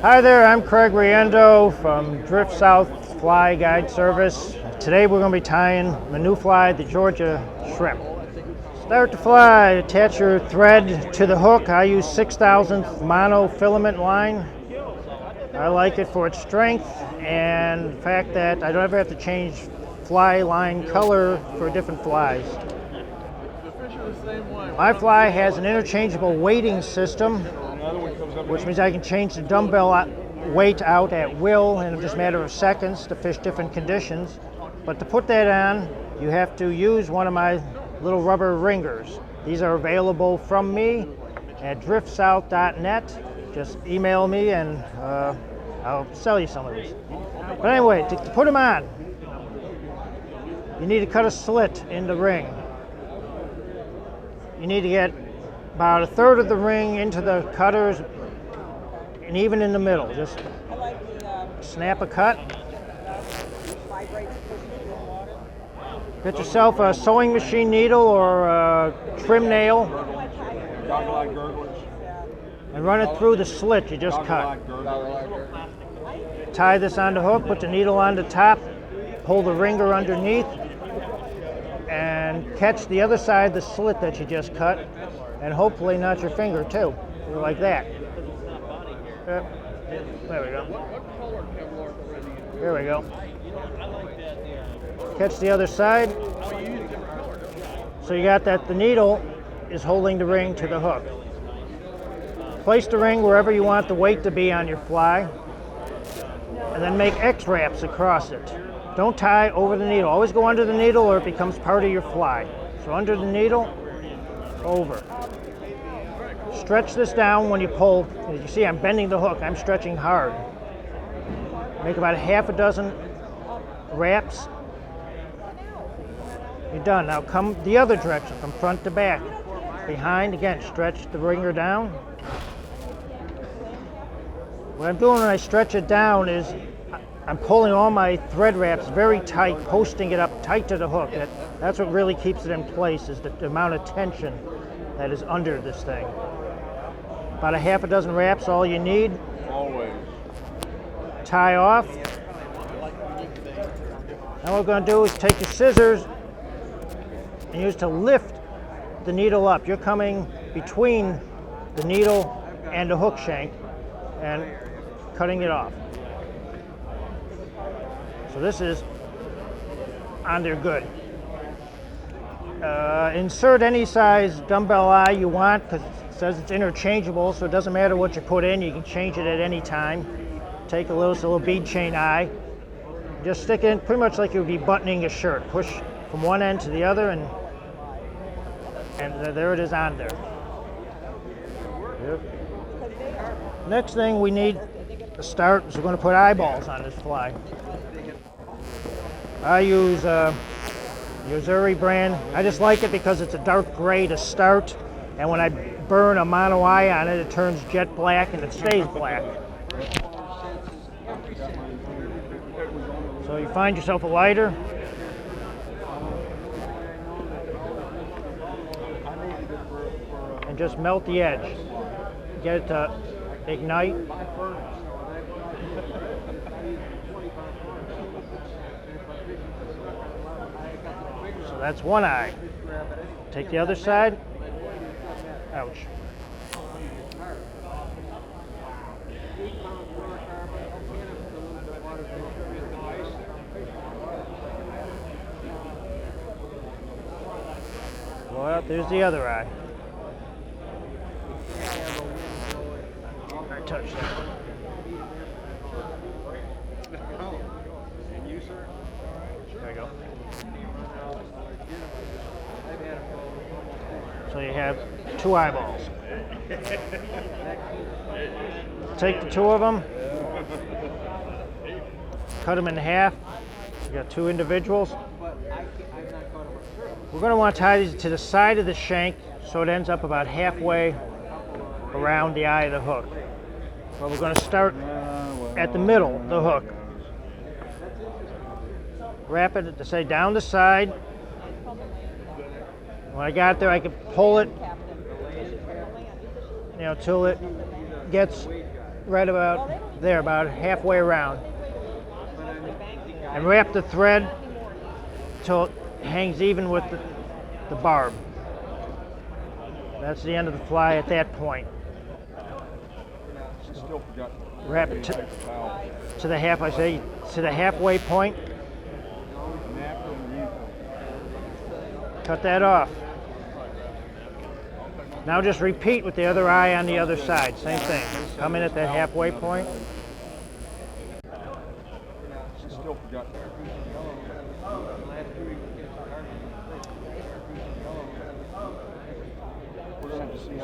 Hi there, I'm Craig Riendeau from Drift South Fly Guide Service. Today we're going to be tying the new fly, the Georgia shrimp. Start the fly, attach your thread to the hook. I use 6,000th monofilament line. I like it for its strength and the fact that I don't ever have to change fly line color for different flies. My fly has an interchangeable weighting system, which means I can change the dumbbell weight out at will in just a matter of seconds to fish different conditions. But to put that on, you have to use one of my little rubber ringers. These are available from me at driftsouth.net. Just email me and I'll sell you some of these. But anyway, to put them on, you need to cut a slit in the ring. You need to get about a third of the ring into the cutters and even in the middle. Just snap a cut. Get yourself a sewing machine needle or a trim nail and run it through the slit you just cut. Tie this on the hook, put the needle on the top, pull the ringer underneath, and catch the other side of the slit that you just cut, and hopefully not your finger too, like that. There we go. There we go. Catch the other side. So you got that the needle is holding the ring to the hook. Place the ring wherever you want the weight to be on your fly, and then make X wraps across it. Don't tie over the needle. Always go under the needle or it becomes part of your fly. So under the needle, over. Stretch this down when you pull. As you see, I'm bending the hook. I'm stretching hard. Make about half a dozen wraps. You're done. Now come the other direction, from front to back. Behind, again, stretch the ringer down. What I'm doing when I stretch it down is I'm pulling all my thread wraps very tight, posting it up tight to the hook. That's what really keeps it in place, is the amount of tension that is under this thing. About a half a dozen wraps, all you need. Always. Tie off. Now what we're going to do is take your scissors and use to lift the needle up. You're coming between the needle and the hook shank and cutting it off. So this is on there good. Insert any size dumbbell eye you want, because it says it's interchangeable, so it doesn't matter what you put in, you can change it at any time. Take a little bead chain eye, just stick it in pretty much like you would be buttoning a shirt. Push from one end to the other, and there it is on there. Yep. Next thing we need to start is we're going to put eyeballs on this fly. I use Yozuri brand. I just like it because it's a dark gray to start, and when I burn a mono eye on it, it turns jet black and it stays black. So you find yourself a lighter. And just melt the edge. Get it to ignite. So that's one eye. Take the other side. Ouch. Well, there's the other eye. I touched that. There you go. So you have two eyeballs. Take the two of them, cut them in half. You got two individuals. We're going to want to tie these to the side of the shank so it ends up about halfway around the eye of the hook. But we're going to start at the middle, the hook. Wrap it, to say, down the side. When I got there, I could pull it, till it gets right about there, about halfway around. And wrap the thread till it hangs even with the barb. That's the end of the fly at that point. Wrap it to the half, I say, to the halfway point. Cut that off. Now just repeat with the other eye on the other side. Same thing. Come in at that halfway point.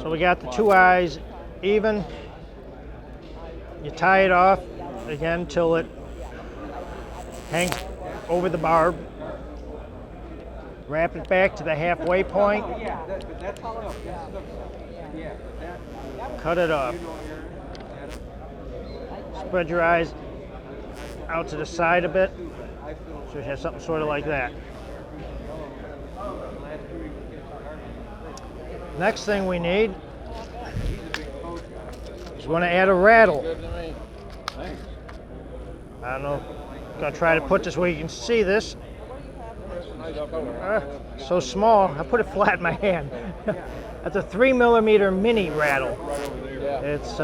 So we got the two eyes even. You tie it off again till it hangs over the barb. Wrap it back to the halfway point. Cut it off. Spread your eyes out to the side a bit, so you have something sort of like that. Next thing we need is we're going to add a rattle. I don't know, I'm going to try to put this where you can see this. So small, I put it flat in my hand. That's a 3mm mini rattle. It's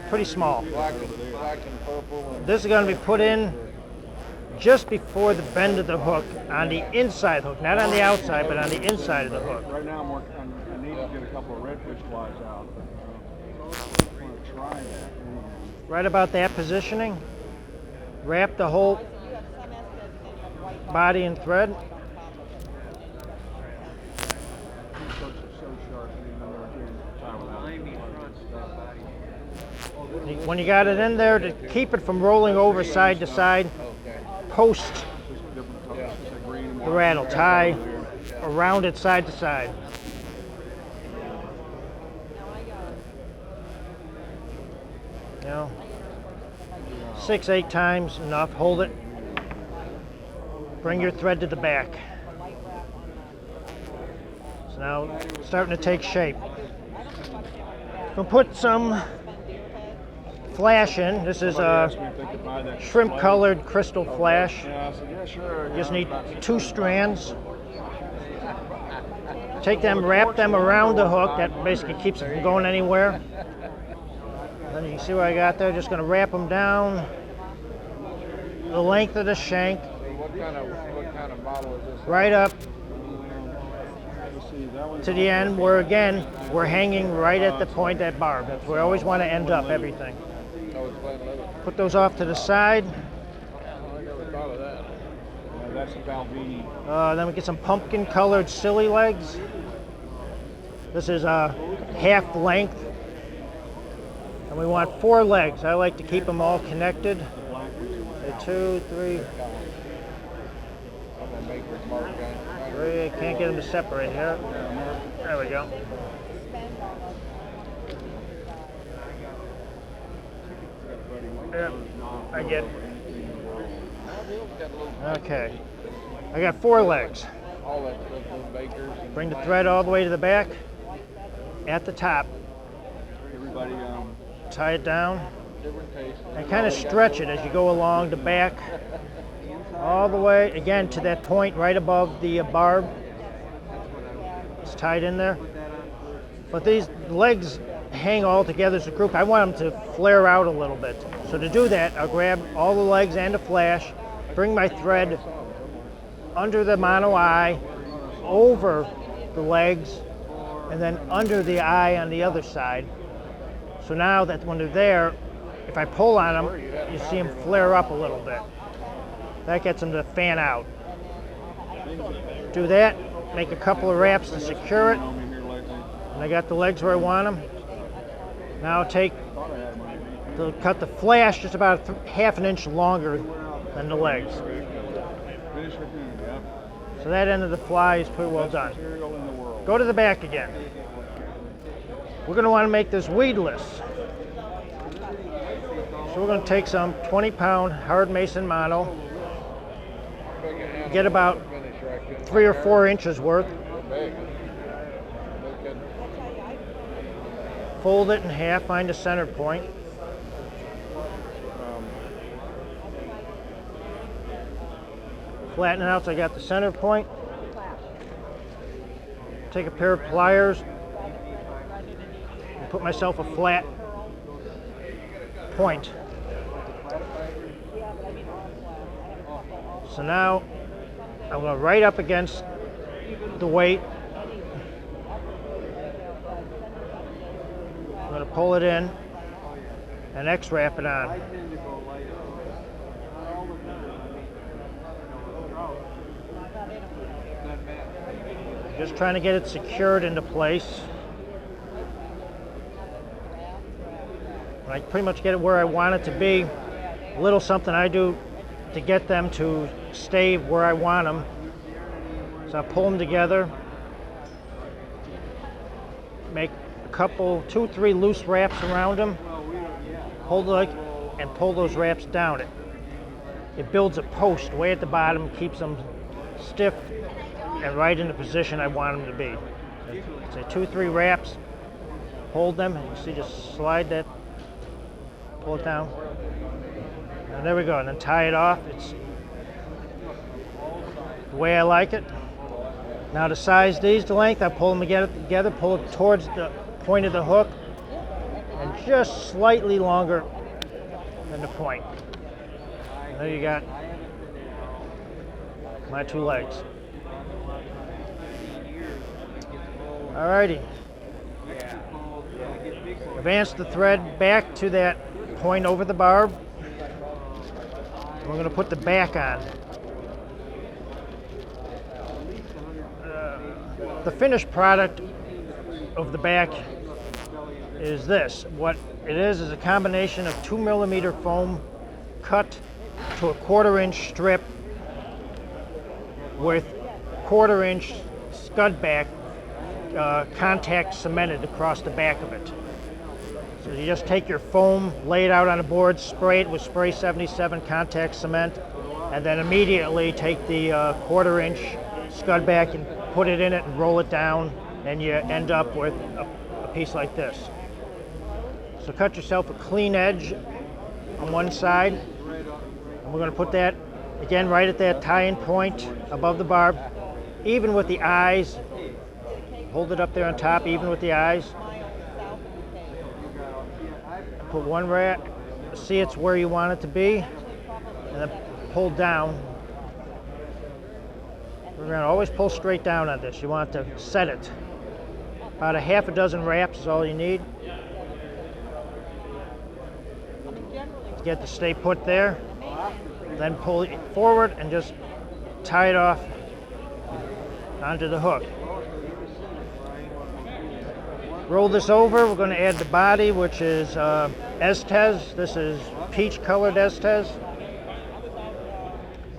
pretty small. This is going to be put in just before the bend of the hook on the inside of the hook, not on the outside, but on the inside of the hook. Right now, I need to get a couple of redfish flies out. I want to try that. Right about that positioning. Wrap the whole body in thread. When you got it in there, to keep it from rolling over side to side, post the rattle, tie around it side to side. You know, 6-8 times enough. Hold it. Bring your thread to the back. So now it's starting to take shape. We'll put some flash in. This is a shrimp colored crystal flash. You just need 2 strands. Take them, wrap them around the hook. That basically keeps it from going anywhere. Then you can see what I got there. Just going to wrap them down the length of the shank. What kind of model is this? Right up to the end, where again we're hanging right at the point that barb. That's where I always want to end up everything. Put those off to the side. I never thought of that. That's a Balvenie. Then we get some pumpkin colored silly legs. This is half length. And we want 4 legs. I like to keep them all connected. 2, 3. 3. I can't get them to separate here. There we go. Yeah, I get it. Okay. I got 4 legs. Bring the thread all the way to the back. At the top. Tie it down. And kind of stretch it as you go along the back. All the way, again, to that point right above the barb. It's tied in there. But these legs hang all together as a group. I want them to flare out a little bit. So to do that, I'll grab all the legs and a flash, bring my thread under the mono eye, over the legs, and then under the eye on the other side. So now that when they're there, if I pull on them, you see them flare up a little bit. That gets them to fan out. Do that, make a couple of wraps to secure it. And I got the legs where I want them. Now cut the flash just about half an inch longer than the legs. So that end of the fly is pretty well done. Go to the back again. We're going to want to make this weedless. So we're going to take some 20-pound hard mason mono, get about 3 or 4 inches worth, fold it in half, find a center point, flatten it out so I got the center point. Take a pair of pliers and put myself a flat point. So now I'm going right up against the weight. I'm going to pull it in and X-wrap it on. Just trying to get it secured into place. I pretty much get it where I want it to be. A little something I do to get them to stay where I want them. So I pull them together, make a couple, 2 or 3 loose wraps around them, hold it and pull those wraps down. It builds a post way at the bottom, keeps them stiff and right in the position I want them to be. So 2 or 3 wraps, hold them, and you see just slide that, pull it down. And there we go, and then tie it off. It's the way I like it. Now to size these to length, I pull them together, pull it towards the point of the hook, and just slightly longer than the point. And there you got my 2 legs. Alrighty. Advance the thread back to that point over the barb. We're going to put the back on. The finished product of the back is this. What it is a combination of 2mm foam cut to a 1/4 inch strip with 1/4 inch scud back contact cemented across the back of it. So you just take your foam, lay it out on a board, spray it with spray 77 contact cement, and then immediately take the 1/4 inch scud back and put it in it and roll it down, and you end up with a piece like this. So cut yourself a clean edge on one side, and we're going to put that again right at that tie-in point above the barb, even with the eyes. Hold it up there on top, even with the eyes. Put one wrap, see it's where you want it to be, and then pull down. We're going to always pull straight down on this. You want to set it. About a 6 wraps is all you need to get it to stay put there. Then pull it forward and just tie it off onto the hook. Roll this over. We're going to add the body, which is Estes. This is peach colored Estes.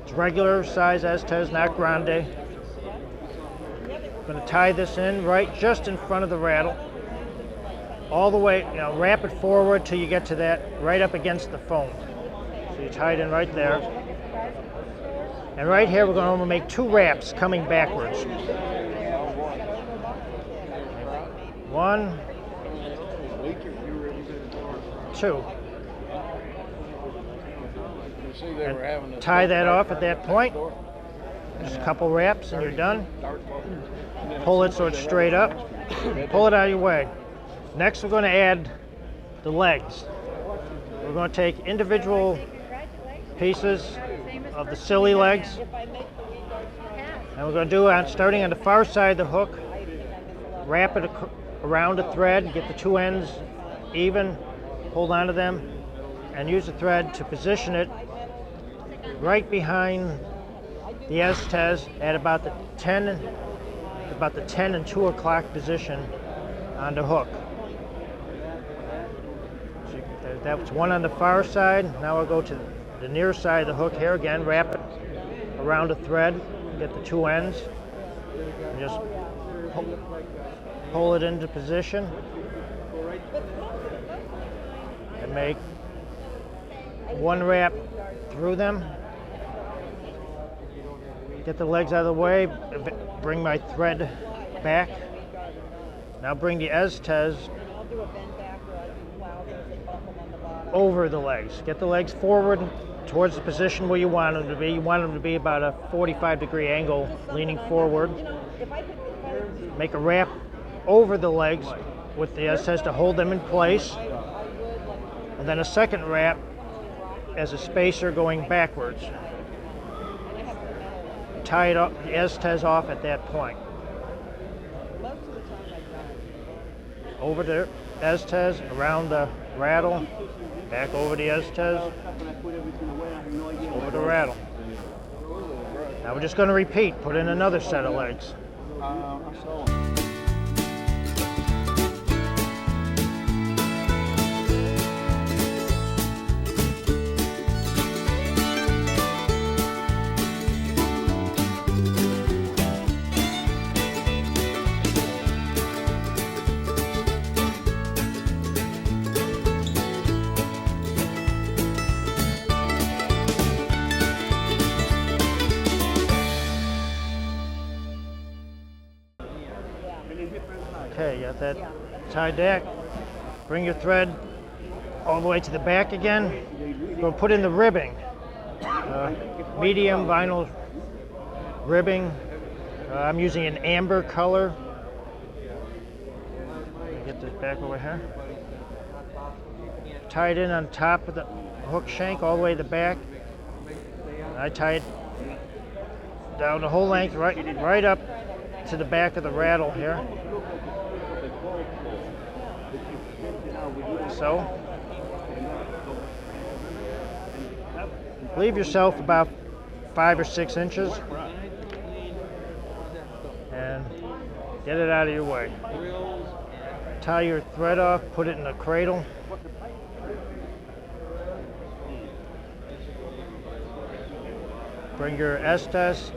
It's regular size Estes, not grande. Going to tie this in right just in front of the rattle. All the way, wrap it forward till you get to that, right up against the foam. So you tie it in right there. And right here, we're going to make 2 wraps coming backwards. 1, 2. And tie that off at that point. Just a couple wraps and you're done. Pull it so it's straight up. Pull it out of your way. Next we're going to add the legs. We're going to take individual pieces of the silly legs. And we're going to do starting on the far side of the hook. Wrap it around a thread, get the 2 ends even, hold onto them, and use the thread to position it right behind the Estes at about the 10 and 2 o'clock position on the hook. So that's one on the far side. Now I'll go to the near side of the hook here again, wrap it around a thread, get the 2 ends, and just pull it into position and make 1 wrap through them. Get the legs out of the way, bring my thread back. Now bring the Estes over the legs. Get the legs forward towards the position where you want them to be. You want them to be about a 45-degree angle, leaning forward. Make a wrap over the legs with the S to hold them in place. And then a second wrap as a spacer going backwards. Tie it up, the Estes off at that point. Over the Estes, around the rattle, back over the Estes, over the rattle. Now we're just going to repeat, put in another set of legs. Okay, got that tied back. Bring your thread all the way to the back again. We're going to put in the ribbing. Medium vinyl ribbing. I'm using an amber color. Get this back over here. Tie it in on top of the hook shank all the way to the back. I tie it down the whole length, right up to the back of the rattle here. So, leave yourself about 5 or 6 inches and get it out of your way. Tie your thread off, put it in a cradle. Bring your Estes.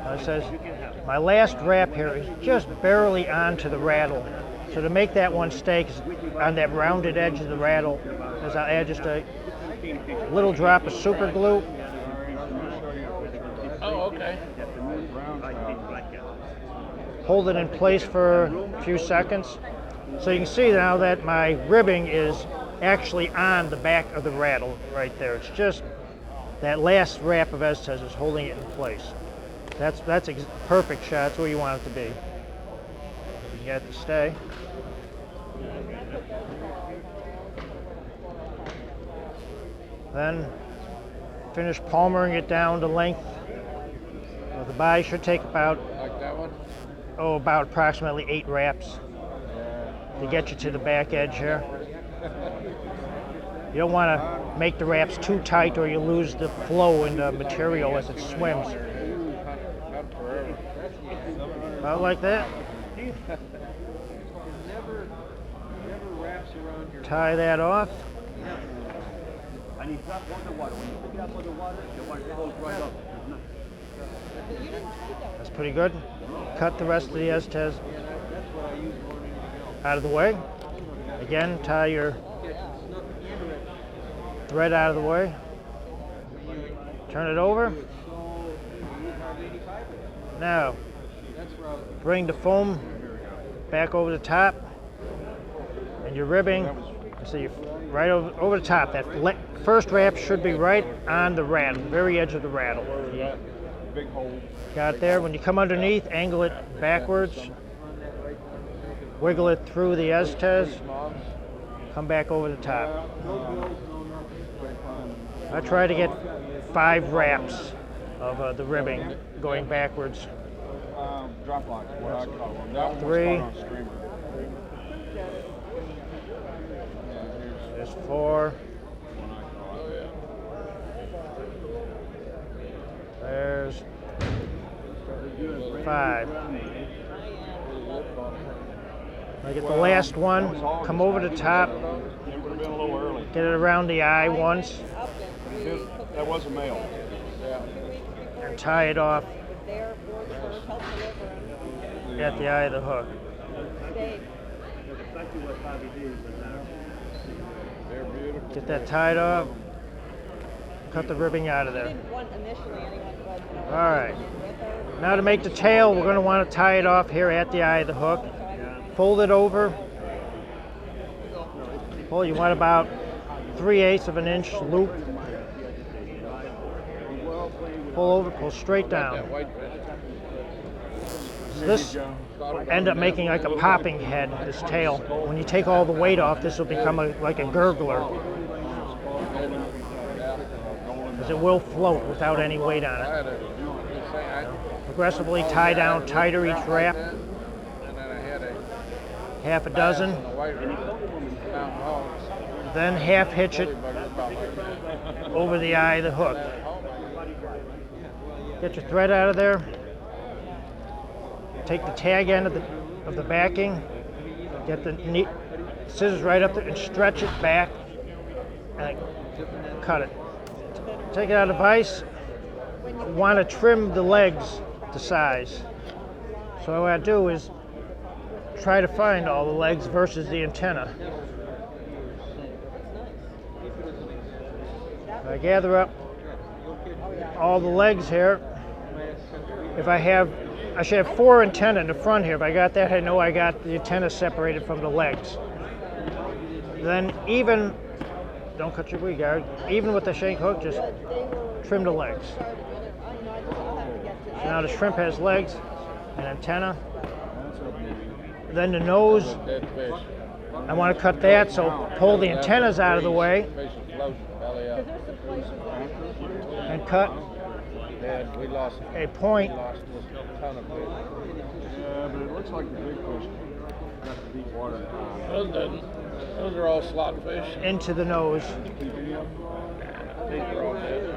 It says, my last wrap here is just barely onto the rattle. So to make that one stay on that rounded edge of the rattle, I'll add just a little drop of super glue. Oh, okay. Hold it in place for a few seconds. So you can see now that my ribbing is actually on the back of the rattle right there. It's just that last wrap of Estes is holding it in place. That's a perfect shot. That's where you want it to be. You got it to stay. Then finish palmering it down the length of the body. Should take about, Like that one? about approximately 8 wraps to get you to the back edge here. You don't want to make the wraps too tight or you lose the flow in the material as it swims. About like that. Tie that off. That's pretty good. Cut the rest of the Estes out of the way. Again, tie your thread out of the way. Turn it over. Now, bring the foam back over the top, and your ribbing, so you right over the top. That first wrap should be right on the rattle, the very edge of the rattle. Big hole. Got it there. When you come underneath, angle it backwards, wiggle it through the Estes, come back over the top. I try to get 5 wraps of the ribbing going backwards. Drop lines, what I call them. That 3. On a streamer. There's 4. There's 5. I get the last one, come over the top, It would have been a little early. get it around the eye once, That was a male. and tie it off at the eye of the hook. Get that tied off, cut the ribbing out of there. All right, now to make the tail, we're going to want to tie it off here at the eye of the hook. Fold it over. Well, you want about 3/8 of an inch loop. Pull over, pull straight down. So this will end up making like a popping head, this tail. When you take all the weight off, this will become like a gurgler. Because it will float without any weight on it. Progressively tie down tighter each wrap. Half a dozen. Then half hitch it over the eye of the hook. Get your thread out of there. Take the tag end of the backing. Get the scissors right up there and stretch it back and cut it. Take it out of the vise. Want to trim the legs to size. So what I do is try to find all the legs versus the antenna. I gather up all the legs here. I should have 4 antennae in the front here. If I got that, I know I got the antenna separated from the legs. Then don't cut your weed guard, even with the shank hook, just trim the legs. So now the shrimp has legs and antenna. Then the nose, I want to cut that, so pull the antennas out of the way and cut a point. Yeah, but it looks like the big fish got the deep water. Those are all slot fish. Into the nose. These are all dead.